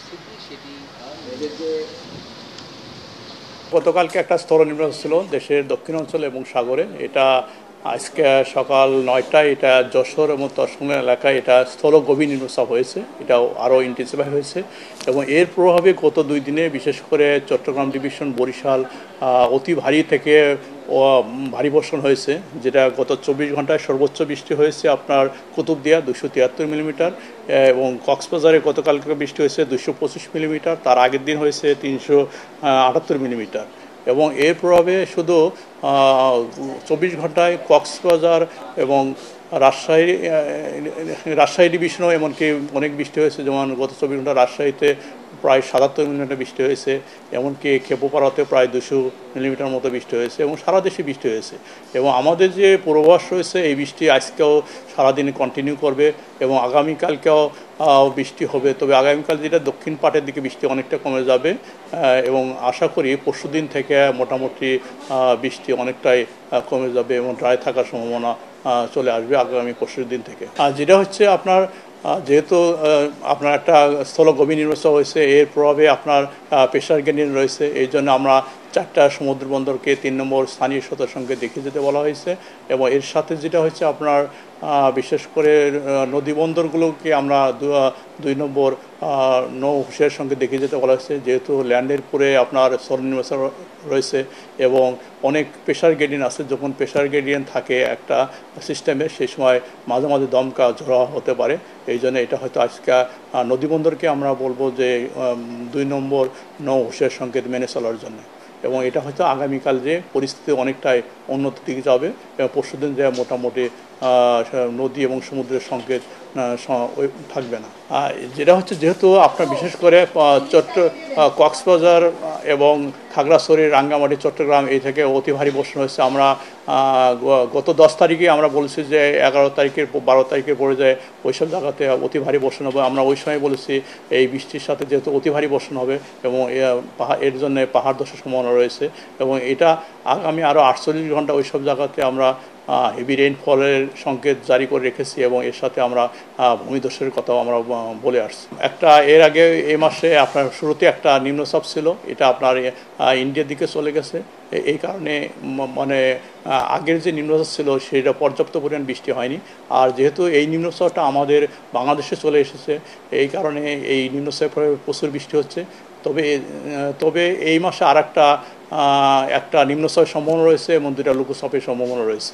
পরিস্থিতি সেটি গতকালকে একটা স্থল নিম্নচাপ ছিল দেশের দক্ষিণ অঞ্চল এবং সাগরে। এটা আজকে সকাল 9টায় এটা যশোর এবং তৎসংলগ্ন এলাকায় এটা স্থল গভীর নিম্নচাপ হয়েছে। এটাও আরও ইন্টেন্সিফাই হয়েছে এবং এর প্রভাবে গত 2 দিনে বিশেষ করে চট্টগ্রাম ডিভিশন, বরিশাল অতি ভারী থেকে ভারী বর্ষণ হয়েছে, যেটা গত 24 ঘন্টায় সর্বোচ্চ বৃষ্টি হয়েছে আপনার কুতুবদিয়া 273 মিলিমিটার এবং কক্সবাজারে গতকালকে বৃষ্টি হয়েছে 225 মিলিমিটার, তার আগের দিন হয়েছে 378 মিলিমিটার। এবং এর প্রভাবে শুধু 24 ঘন্টায় কক্সবাজার এবং রাজশাহী ডিভিশনও এমনকি অনেক বৃষ্টি হয়েছে, যেমন গত 24 ঘন্টা রাজশাহীতে প্রায় 77 মিলিমিটার বৃষ্টি হয়েছে, এমনকি খেপুপাড়াতে প্রায় 200 মিলিমিটার মতো বৃষ্টি হয়েছে এবং সারা দেশে বৃষ্টি হয়েছে। এবং আমাদের যে পূর্বাভাস রয়েছে এই বৃষ্টি আজকেও সারাদিন কন্টিনিউ করবে এবং আগামীকালকেও বৃষ্টি হবে। তবে আগামীকাল যেটা দক্ষিণ পাটের দিকে বৃষ্টি অনেকটা কমে যাবে এবং আশা করি পরশুদিন থেকে মোটামুটি বৃষ্টি অনেকটাই কমে যাবে এবং ড্রাই থাকার সম্ভাবনা চলে আসবে আগামী পরশুদিন থেকে। আর যেটা হচ্ছে আপনার যেহেতু আপনার একটা স্থল গভীর নিম্নচাপ হয়েছে, এর প্রভাবে আপনার প্রেসার গ্রেডিয়েন্ট রয়েছে, এই জন্য আমরা 4টা সমুদ্র বন্দরকে 3 নম্বর স্থানীয় সতর্ক সংকেত দেখিয়ে যেতে বলা হয়েছে। এবং এর সাথে যেটা হচ্ছে আপনার বিশেষ করে নদী বন্দরগুলোকে আমরা 2 নম্বর নৌ হুঁশিয়ার সঙ্গে দেখিয়ে যেতে বলা হয়েছে, যেহেতু ল্যান্ডের পরে আপনার স্থল নিম্নচাপ রয়েছে এবং অনেক প্রেসার গ্রেডিয়েন্ট আছে। যখন প্রেসার গ্রেডিয়েন্ট থাকে একটা সিস্টেমে সেই সময় মাঝে মাঝে দমকা ঝড় হতে পারে। এই জন্য এটা হয়তো আজকে নদীবন্দরকে আমরা বলবো যে 2 নম্বর নৌ হুঁশিয়ার সংকেত মেনে চলার জন্য। এবং এটা হয়তো আগামীকাল যে পরিস্থিতি অনেকটাই উন্নতির দিকে যাবে এবং পরশুদিন যে মোটামুটি নদী এবং সমুদ্রের সংকেত থাকবে না। যেটা হচ্ছে যেহেতু আপনার বিশেষ করে কক্সবাজার এবং খাগড়াছড়ি, রাঙ্গামাটি, চট্টগ্রাম এই থেকে অতি ভারী বর্ষণ হয়েছে। আমরা গত 10 তারিখে আমরা বলেছি যে 11 তারিখের 12 তারিখের পরে যায় ওইসব জায়গাতে অতি ভারী বর্ষণ হবে। আমরা ওই সময় বলেছি এই বৃষ্টির সাথে যেহেতু অতি ভারী বর্ষণ হবে এবং এর জন্য পাহাড় ধসের সম্ভাবনা রয়েছে এবং এটা আগামী আরও 48 ঘন্টা ওইসব জায়গাতে আমরা হেভি রেইনফলের সংকেত জারি করে রেখেছি এবং এর সাথে আমরা ভূমিধসের কথাও আমরা বলে আসছি। একটা এর আগে এই মাসে আপনার শুরুতে একটা নিম্নচাপ ছিল, এটা আপনার ইন্ডিয়ার দিকে চলে গেছে। এই কারণে মানে আগের যে নিম্নচাপ ছিল সেটা পর্যাপ্ত পরিমাণ বৃষ্টি হয়নি। আর যেহেতু এই নিম্নচাপটা আমাদের বাংলাদেশে চলে এসেছে এই কারণে এই নিম্নচাপে প্রচুর বৃষ্টি হচ্ছে। তবে এই মাসে আর একটা নিম্নচাপের সম্ভাবনা রয়েছে এবং 2টা লঘুচাপের সম্ভাবনা রয়েছে।